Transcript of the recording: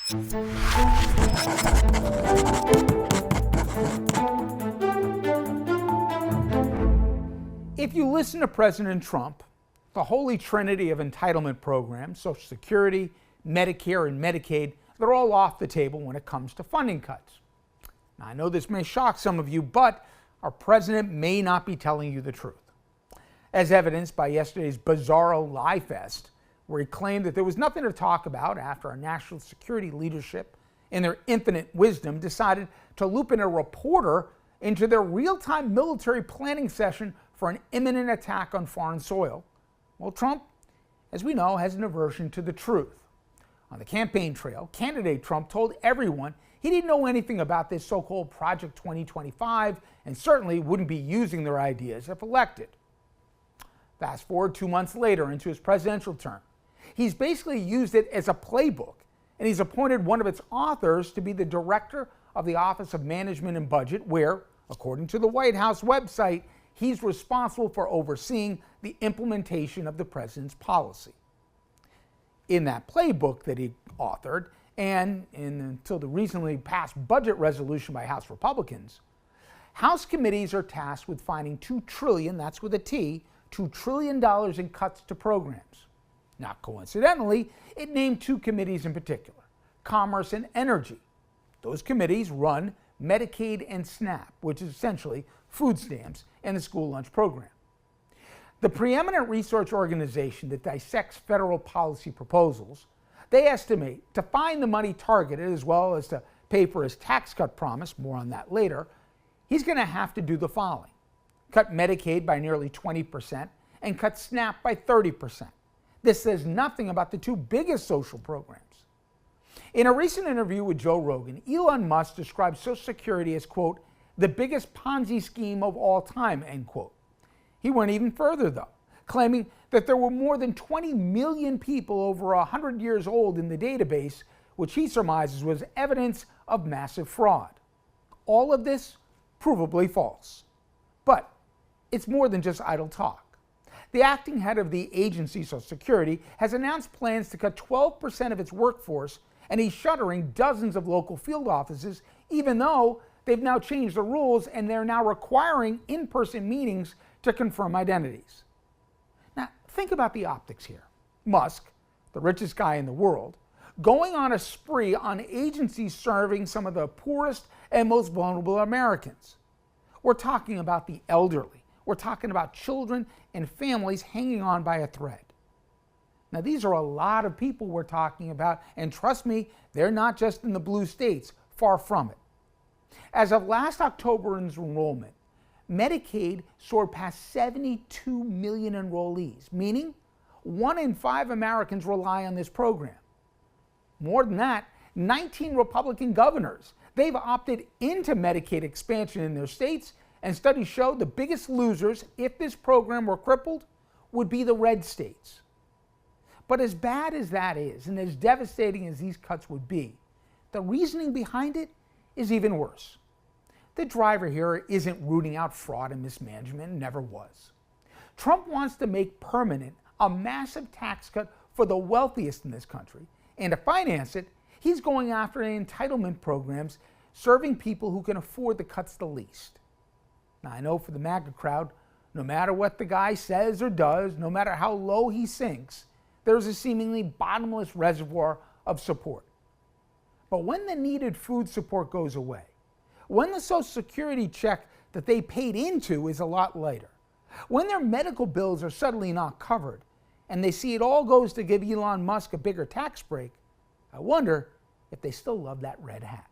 If you listen to President Trump, the holy trinity of entitlement programs, Social Security, Medicare, and Medicaid, they're all off the table when it comes to funding cuts. Now, I know this may shock some of you, but our president may not be telling you the truth. As evidenced by yesterday's bizarro lie fest, where he claimed that there was nothing to talk about after our national security leadership, in their infinite wisdom, decided to loop in a reporter into their real-time military planning session for an imminent attack on foreign soil. Well, Trump, as we know, has an aversion to the truth. On the campaign trail, candidate Trump told everyone he didn't know anything about this so-called Project 2025 and certainly wouldn't be using their ideas if elected. Fast forward 2 months later into his presidential term. He's basically used it as a playbook, and he's appointed one of its authors to be the director of the Office of Management and Budget, where, according to the White House website, he's responsible for overseeing the implementation of the president's policy. In that playbook that he authored, and until the recently passed budget resolution by House Republicans, House committees are tasked with finding $2 trillion, that's with a T, $2 trillion in cuts to programs. Not coincidentally, it named 2 committees in particular, Commerce and Energy. Those committees run Medicaid and SNAP, which is essentially food stamps and the school lunch program. The preeminent research organization that dissects federal policy proposals, they estimate to find the money targeted as well as to pay for his tax cut promise, more on that later, he's going to have to do the following: cut Medicaid by nearly 20% and cut SNAP by 30%. This says nothing about the 2 biggest social programs. In a recent interview with Joe Rogan, Elon Musk described Social Security as, quote, the biggest Ponzi scheme of all time, end quote. He went even further, though, claiming that there were more than 20 million people over 100 years old in the database, which he surmises was evidence of massive fraud. All of this provably false. But it's more than just idle talk. The acting head of the agency, Social Security, has announced plans to cut 12% of its workforce, and he's shuttering dozens of local field offices, even though they've now changed the rules and they're now requiring in-person meetings to confirm identities. Now, think about the optics here. Musk, the richest guy in the world, going on a spree on agencies serving some of the poorest and most vulnerable Americans. We're talking about the elderly. We're talking about children and families hanging on by a thread. Now, these are a lot of people we're talking about, and trust me, they're not just in the blue states, far from it. As of last October's enrollment, Medicaid soared past 72 million enrollees, meaning 1 in 5 Americans rely on this program. More than that, 19 Republican governors, they've opted into Medicaid expansion in their states, and studies show the biggest losers, if this program were crippled, would be the red states. But as bad as that is, and as devastating as these cuts would be, the reasoning behind it is even worse. The driver here isn't rooting out fraud and mismanagement, and never was. Trump wants to make permanent a massive tax cut for the wealthiest in this country, and to finance it, he's going after entitlement programs serving people who can afford the cuts the least. Now, I know for the MAGA crowd, no matter what the guy says or does, no matter how low he sinks, there's a seemingly bottomless reservoir of support. But when the needed food support goes away, when the Social Security check that they paid into is a lot lighter, when their medical bills are suddenly not covered, and they see it all goes to give Elon Musk a bigger tax break, I wonder if they still love that red hat.